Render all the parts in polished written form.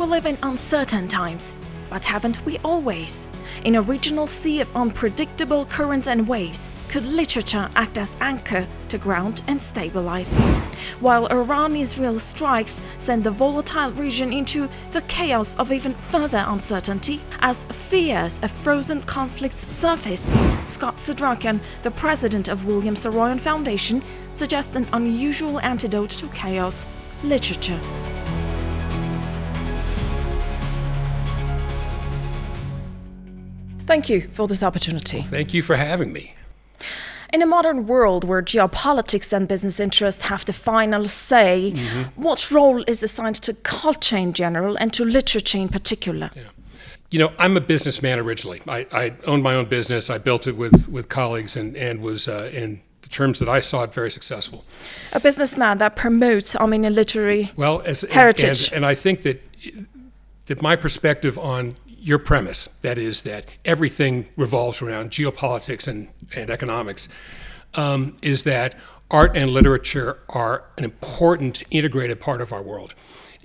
live in uncertain times, but haven't we always? In a regional sea of unpredictable currents and waves, could literature act as anchor to ground and stabilize? While Iran-Israel strikes send the volatile region into the chaos of even further uncertainty, as fears of frozen conflicts surface, Scott Sedrakyan, the president of William Saroyan Foundation, suggests an unusual antidote to chaos: literature. Thank you for this opportunity. Thank you for having me. In a modern world where geopolitics and business interests have the final say, what role is assigned to culture in general and to literature in particular? Yeah. You know, I'm a businessman originally. I owned my own business. I built it with colleagues and was, in the terms that I saw it, very successful. A businessman that promotes Armenian literary heritage. And I think that my perspective on your premise, that is that everything revolves around geopolitics and economics, is that art and literature are an important integrated part of our world,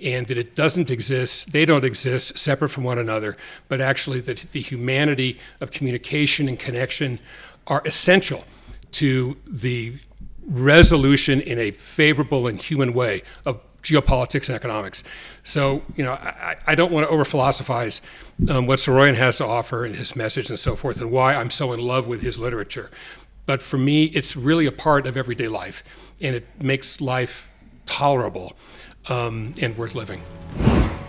and that they don't exist separate from one another, but actually that the humanity of communication and connection are essential to the resolution in a favorable and human way of geopolitics and economics. So, you know, I don't want to over-philosophize what Saroyan has to offer and his message and so forth, and why I'm so in love with his literature. But for me, it's really a part of everyday life, and it makes life tolerable and worth living.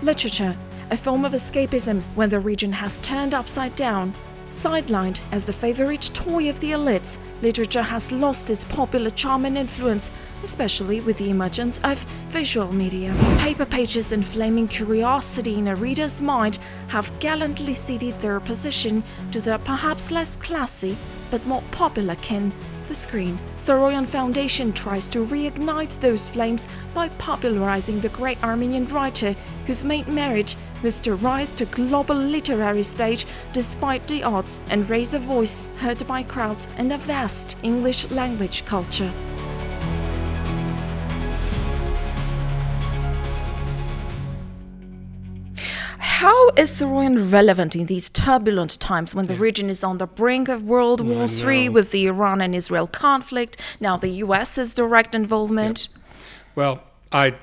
Literature, a form of escapism when the region has turned upside down. Sidelined as the favorite toy of the elites, literature has lost its popular charm and influence, especially with the emergence of visual media. Paper pages and flaming curiosity in a reader's mind have gallantly ceded their position to the perhaps less classy but more popular kin, the screen. Saroyan Foundation tries to reignite those flames by popularizing the great Armenian writer whose main merit was to rise to global literary stage despite the odds and raise a voice heard by crowds and a vast English language culture. How is Saroyan relevant in these turbulent times when the region is on the brink of World War III with the Iran and Israel conflict, now the US's direct involvement? Well, I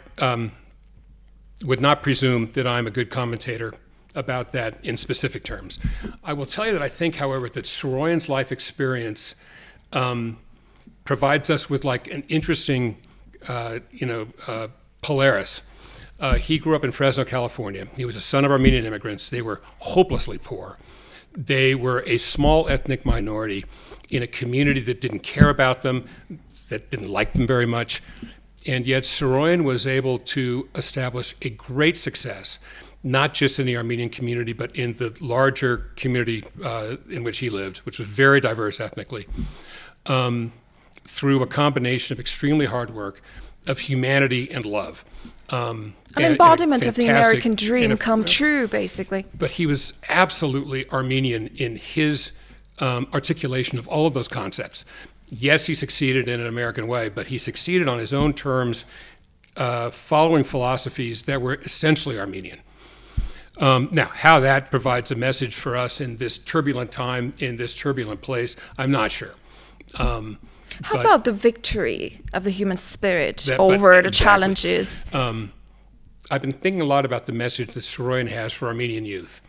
would not presume that I'm a good commentator about that in specific terms. I will tell you that I think, however, that Saroyan's life experience provides us with like an interesting, Polaris. He grew up in Fresno, California. He was a son of Armenian immigrants. They were hopelessly poor. They were a small ethnic minority in a community that didn't care about them, that didn't like them very much. And yet Saroyan was able to establish a great success, not just in the Armenian community, but in the larger community in which he lived, which was very diverse ethnically, through a combination of extremely hard work, of humanity and love. An embodiment of the American dream come true, basically. But he was absolutely Armenian in his articulation of all of those concepts. Yes, he succeeded in an American way, but he succeeded on his own terms, following philosophies that were essentially Armenian. Now, how that provides a message for us in this turbulent time, in this turbulent place, I'm not sure. How about the victory of the human spirit over the challenges? I've been thinking a lot about the message that Saroyan has for Armenian youth.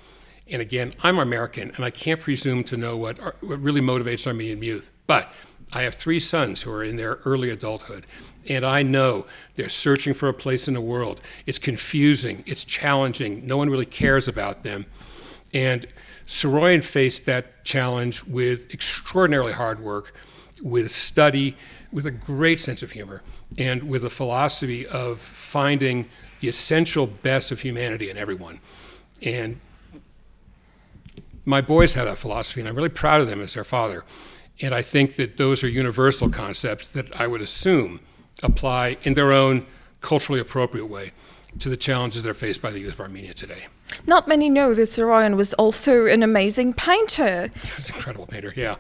And again, I'm American, and I can't presume to know what really motivates Armenian youth. But I have 3 sons who are in their early adulthood, and I know they're searching for a place in the world. It's confusing, it's challenging, no one really cares about them. And Saroyan faced that challenge with extraordinarily hard work, with study, with a great sense of humor, and with a philosophy of finding the essential best of humanity in everyone. And my boys have that philosophy, and I'm really proud of them as their father. And I think that those are universal concepts that I would assume apply in their own culturally appropriate way to the challenges that are faced by the youth of Armenia today. Not many know that Saroyan was also an amazing painter. He was an incredible painter, yeah.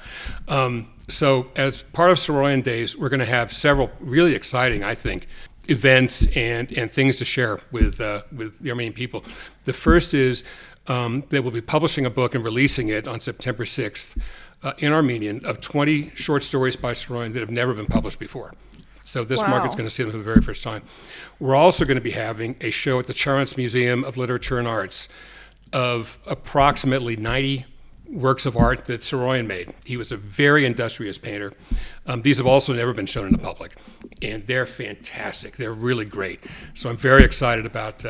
So as part of Saroyan Days, we're going to have several really exciting, I think, events and things to share with the Armenian people. The first is they will be publishing a book and releasing it on September 6th in Armenian of 20 short stories by Saroyan that have never been published before. So this market's going to see them for the very first time. We're also going to be having a show at the Charents Museum of Literature and Arts of approximately 90 works of art that Saroyan made. He was a very industrious painter. These have also never been shown in the public, and they're fantastic. They're really great. So I'm very excited about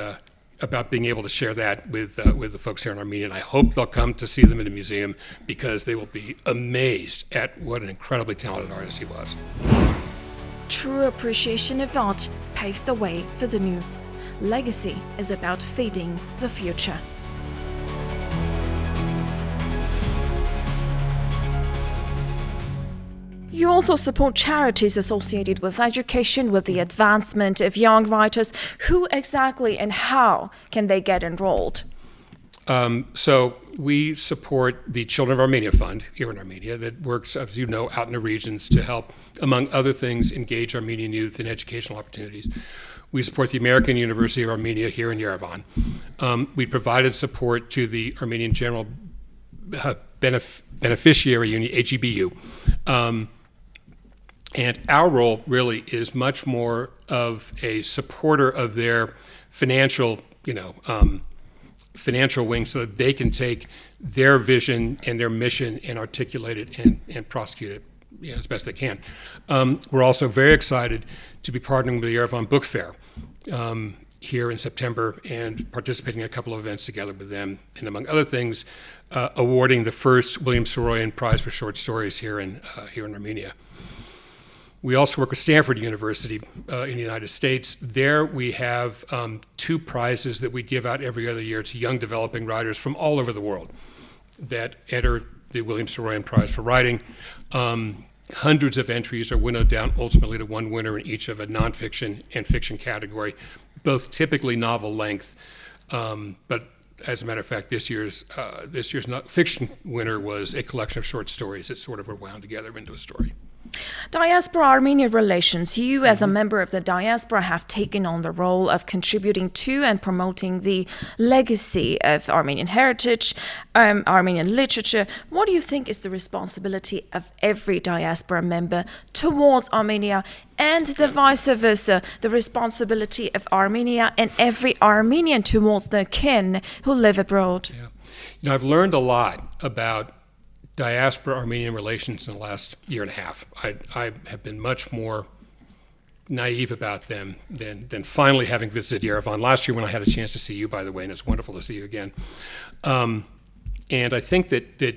being able to share that with the folks here in Armenia. And I hope they'll come to see them in the museum because they will be amazed at what an incredibly talented artist he was. True appreciation of art paves the way for the new. Legacy is about feeding the future. You also support charities associated with education, with the advancement of young writers. Who exactly and how can they get enrolled? So we support the Children of Armenia Fund here in Armenia that works, as you know, out in the regions to help, among other things, engage Armenian youth in educational opportunities. We support the American University of Armenia here in Yerevan. We provided support to the Armenian General Beneficiary Union, AGBU. And our role really is much more of a supporter of their financial wing so that they can take their vision and their mission and articulate it and prosecute it as best they can. We're also very excited to be partnering with the Yerevan Book Fair here in September and participating in a couple of events together with them, and among other things, awarding the first William Saroyan Prize for Short Stories here in Armenia. We also work with Stanford University in the United States. There we have 2 prizes that we give out every other year to young developing writers from all over the world that enter the William Saroyan Prize for Writing. Hundreds of entries are winnowed down ultimately to one winner in each of a nonfiction and fiction category, both typically novel length. But as a matter of fact, this year's fiction winner was a collection of short stories that sort of were wound together into a story. Diaspora-Armenia relations. You, as a member of the diaspora, have taken on the role of contributing to and promoting the legacy of Armenian heritage, Armenian literature. What do you think is the responsibility of every diaspora member towards Armenia, and the vice versa, the responsibility of Armenia and every Armenian towards their kin who live abroad? Yeah. I've learned a lot about diaspora-Armenian relations in the last year and a half. I have been much more naive about them than finally having visited Yerevan last year when I had a chance to see you, by the way, and it's wonderful to see you again. And I think that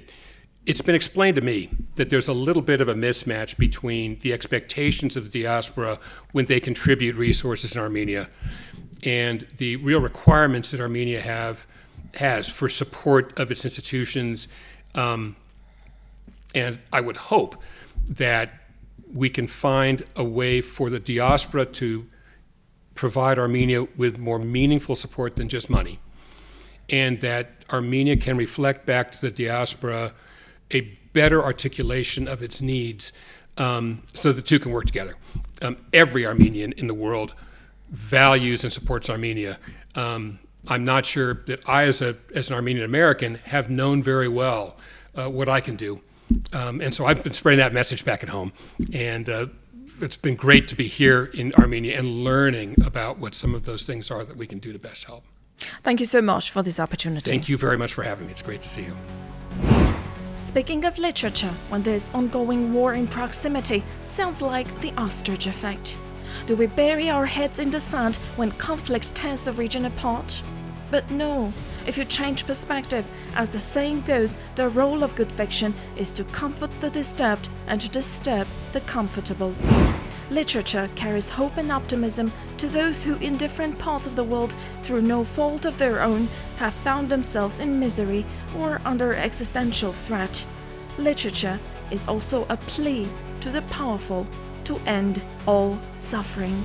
it's been explained to me that there's a little bit of a mismatch between the expectations of the diaspora when they contribute resources in Armenia and the real requirements that Armenia has for support of its institutions. And I would hope that we can find a way for the diaspora to provide Armenia with more meaningful support than just money, and that Armenia can reflect back to the diaspora a better articulation of its needs so the two can work together. Every Armenian in the world values and supports Armenia. I'm not sure that I, as an Armenian American, have known very well what I can do. And so I've been spreading that message back at home. And it's been great to be here in Armenia and learning about what some of those things are that we can do to best help. Thank you so much for this opportunity. Thank you very much for having me. It's great to see you. Speaking of literature, when there's ongoing war in proximity, sounds like the ostrich effect. Do we bury our heads in the sand when conflict tears the region apart? But no. If you change perspective, as the saying goes, the role of good fiction is to comfort the disturbed and to disturb the comfortable. Literature carries hope and optimism to those who, in different parts of the world, through no fault of their own, have found themselves in misery or under existential threat. Literature is also a plea to the powerful to end all suffering.